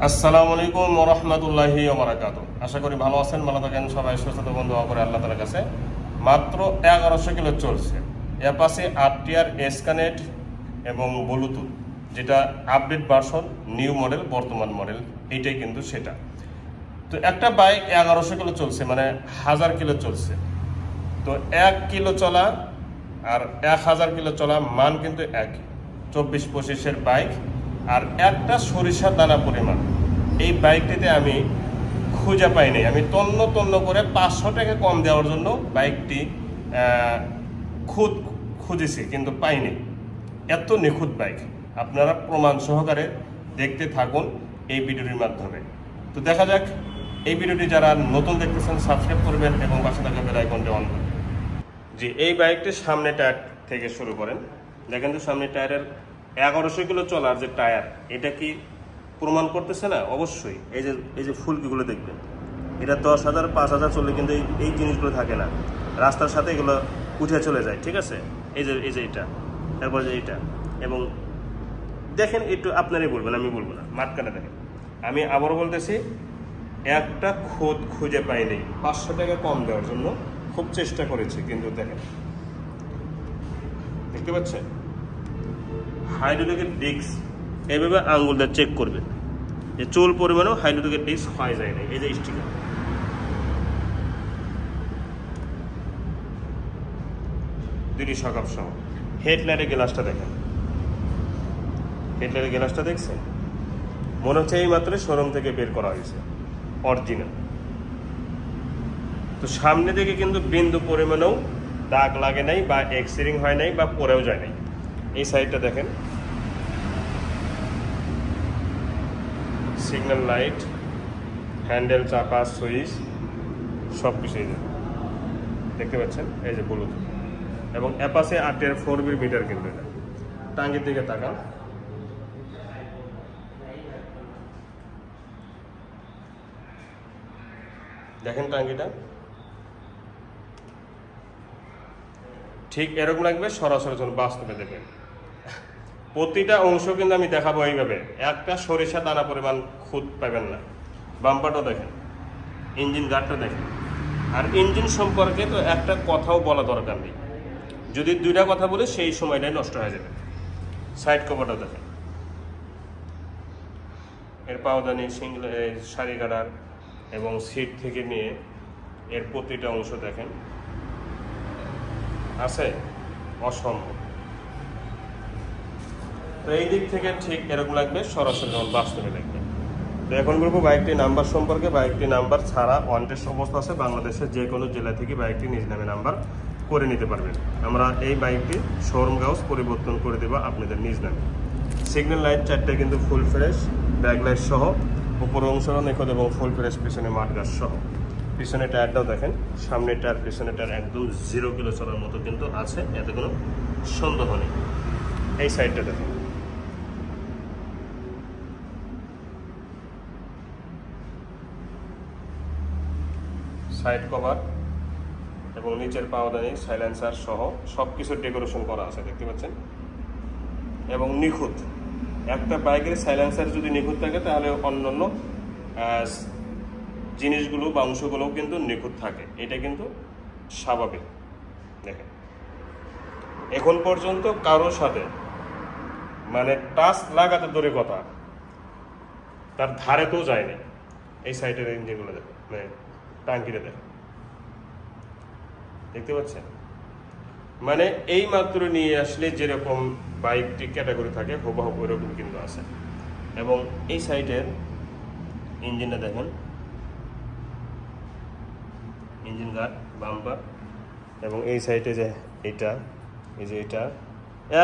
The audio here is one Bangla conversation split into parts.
আসসালামু আলাইকুম ওয়া রাহমাতুল্লাহি ওয়া বারাকাতুহু। আশা করি ভালো আছেন, ভালো থাকেন সবাই, সুস্থ থাকুন, দোয়া করে আল্লাহ তাআলার কাছে। মাত্র 1100 কিলো চলছে অ্যাপাচি আরটিআর এস কানেক্ট এবং ব্লুটুথ, যেটা আপডেট ভার্সন, নিউ মডেল, বর্তমান মডেল, এইটাই কিন্তু সেটা। তো একটা বাইক 1100 কিলো চলছে, মানে 1000 কিলো চলছে। তো 1 কিলো চলা আর 1000 কিলো চলা মান কিন্তু একই, 24-25-এর বাইক। আর একটা সরিষার দানা পরিমাণ এই বাইকটিতে আমি খুঁজে পাইনি। আমি তন্ন তন্ন করে 500 টাকা কম দেওয়ার জন্য বাইকটি খুঁজেছি, কিন্তু পাইনি। এত নিখুঁত বাইক, আপনারা প্রমাণ সহকারে দেখতে থাকুন এই ভিডিওটির মাধ্যমে। তো দেখা যাক, এই ভিডিওটি যারা নতুন দেখতেছেন সাবস্ক্রাইব করবেন এবং পাশে থাকা বেল আইকনটি অন করবেন। জি, এই বাইকটির সামনে টায়ার থেকে শুরু করেন। দেখেন তো সামনে টায়ারের 1100 কিলো চলার যে টায়ার, এটা কি প্রমাণ করতেছে না? অবশ্যই। এই যে ফুলকিগুলো দেখবেন, এটা 10,000 5,000 চললে কিন্তু এই জিনিসগুলো থাকে না, রাস্তার সাথে এগুলো উঠে চলে যায়। ঠিক আছে, এই যে এটা, তারপর যে এটা, এবং দেখেন একটু আপনারাই বলবেন, আমি বলবো না। মাঝখানে দেখেন, আমি আবারও বলতেছি, একটা খোঁজ খুঁজে পাইনি। 500 টাকা কম দেওয়ার জন্য খুব চেষ্টা করেছি, কিন্তু দেখেন, দেখতে পাচ্ছেন হাইড্রোলিকের ডিস্ক এইভাবে আঙ্গুল দিয়ে চেক করবেন যে চুল পরিমাণেও হাইড্রোলিকের ডিস্ক হয় যায় না। এই যে স্টিকার, দুটি সকাপ সহ। হেডলাইটের গ্লাসটা দেখেন, হেডলাইটের গ্লাসটা দেখছেন, মনে হচ্ছে এই মাত্র শোরুম থেকে বের করা হয়েছে, অরিজিনাল। তো সামনে দিকে কিন্তু বিন্দু পরিমাণেও দাগ লাগে নাই, বা এক্সিরিং হয় নাই, বা পরেও যায় নাই। এই সাইডটা দেখেন, সিগন্যাল লাইট, হ্যান্ডেল, চাকা, সুইচ সব কিছুই দেখতে পাচ্ছেন। এই যে ব্লুটুথ এবং অ্যাপাচি আরটিআর 4B মিটার, কিন্তু এটা। টাঙ্গির দিকে তাকান, দেখেন টাঙ্গিটা ঠিক এরকম লাগবে, সরাসরি বাস্তবে দেখবেন। প্রতিটা অংশ কিন্তু আমি দেখাবো এইভাবে, একটা সরিষা দানা পরিমাণ খুঁত পাবেন না। বাম্পারটা দেখেন, ইঞ্জিন গার্ডটা দেখেন। আর ইঞ্জিন সম্পর্কে তো একটা কথাও বলা দরকার নেই, যদি দুইটা কথা বলে সেই সময়টাই নষ্ট হয়ে যাবে। সাইড কভারটা দেখেন, এর পাওদানি, সারি গার্ডার এবং সিট থেকে নিয়ে এর প্রতিটা অংশ দেখেন, আছে অসম্ভব। তো এই দিক থেকে ঠিক এরকম লাগবে, সরাসরি যখন বাস্তবে দেখবে। তো এখন বলবো বাইকটির নাম্বার সম্পর্কে। বাইকটির নাম্বার ছাড়া ওয়ান্টেড অবস্থা আছে, বাংলাদেশের যে কোনো জেলা থেকে বাইকটি নিজ নামে নাম্বার করে নিতে পারবেন। আমরা এই বাইকটি শোরুম কাগজ পরিবর্তন করে দেবো আপনাদের নিজ নামে। সিগন্যাল লাইট 4টে কিন্তু ফুল ফ্রেশ, ব্যাক লাইট সহ, উপর অংশ নিখুঁত এবং ফুল ফ্রেশ, পিছনে মাঠগাছ সহ। পিছনে টায়ারটাও দেখেন, সামনে টায়ার পিছনে টায়ার একদম 0 কিলো চলার মতো কিন্তু আছে, এতে কোনো সন্দেহ নেই। এই সাইডটা দেখেন, সাইড কভার এবং নিচের পাওদানি, সাইলেন্সার সহ সব কিছু ডেকোরেশন করা আছে, দেখতে পাচ্ছেন, এবং নিখুঁত। একটা বাইকের সাইলেন্সার যদি নিখুঁত থাকে, তাহলে অন্যান্য জিনিসগুলো বা অংশগুলোও কিন্তু নিখুঁত থাকে, এটা কিন্তু স্বাভাবিক। দেখেন, এখন পর্যন্ত কারোর সাথে মানে টাচ লাগাতে দূরে কথা, তার ধারে তো যায়নি। এই সাইডের ইঞ্জিনগুলো দেখেন, মানে টাঙ্কিটা দেখেন, দেখতে পাচ্ছেন, মানে এই মাত্র নিয়ে আসলে যেরকম বাইকটি ক্যাটাগরি থাকে হুবহু ওইরকম কিন্তু আছে। এবং এই সাইডের ইঞ্জিনটা দেখেন, ইঞ্জিন গার্ড, বাম্পার, এবং এই সাইডে যে এটা, এই যে এটা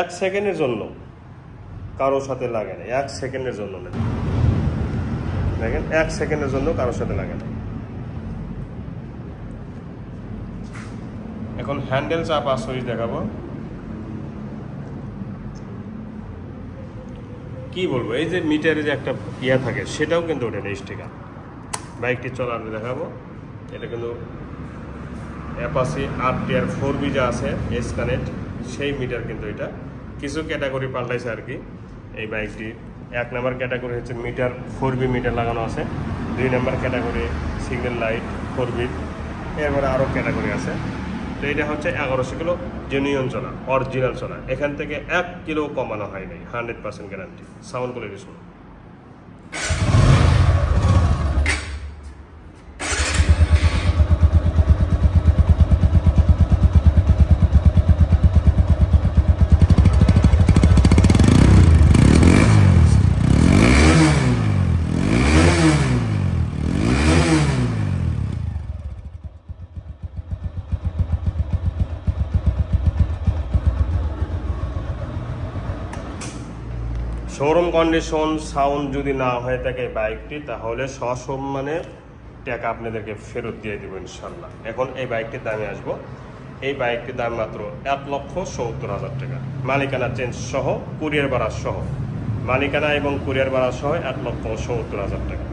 1 সেকেন্ডের জন্য কারোর সাথে লাগে না, 1 সেকেন্ডের জন্য না, দেখেন 1 সেকেন্ডের জন্য কারোর সাথে লাগে না। এখন হ্যান্ডেল, চাপা, সুইচ দেখাবো। কি বলবো, এই যে মিটারে যে একটা ইয়া থাকে, সেটাও কিন্তু ওটা নেই, স্টিকার। বাইকটি চলার দেখাবো, এটা কিন্তু অ্যাপাচি আরটিআর 4B যা আছে এস কানেক্ট, সেই মিটার কিন্তু এটা। কিছু ক্যাটাগরি পাল্টাইছে আর কি এই বাইকটি 1 নাম্বার ক্যাটাগরি হচ্ছে মিটার 4B মিটার লাগানো আছে, 2 number category signal light 4B, এরপরে আরও ক্যাটাগরি আছে। তো এটা হচ্ছে 1100 কিলো জেনুইন চলা, অরিজিনাল চলা, এখান থেকে 1 কিলো কমানো হয় নাই, 100% গ্যারান্টি। সাউন্ড কোয়ালিটি শুনুন। শোরুম কন্ডিশন সাউন্ড যদি না হয়ে থাকে বাইকটি, তাহলে সসম্মানে টাকা আপনাদেরকে ফেরত দিয়ে দেবো ইনশাল্লাহ। এখন এই বাইকটির দামে আসবো। এই বাইকটির দাম মাত্র 1,70,000 টাকা, মালিকানা চেঞ্জ সহ, কুরিয়ার ভাড়া সহ, মালিকানা এবং কুরিয়ার ভাড়া সহ 1,70,000 টাকা।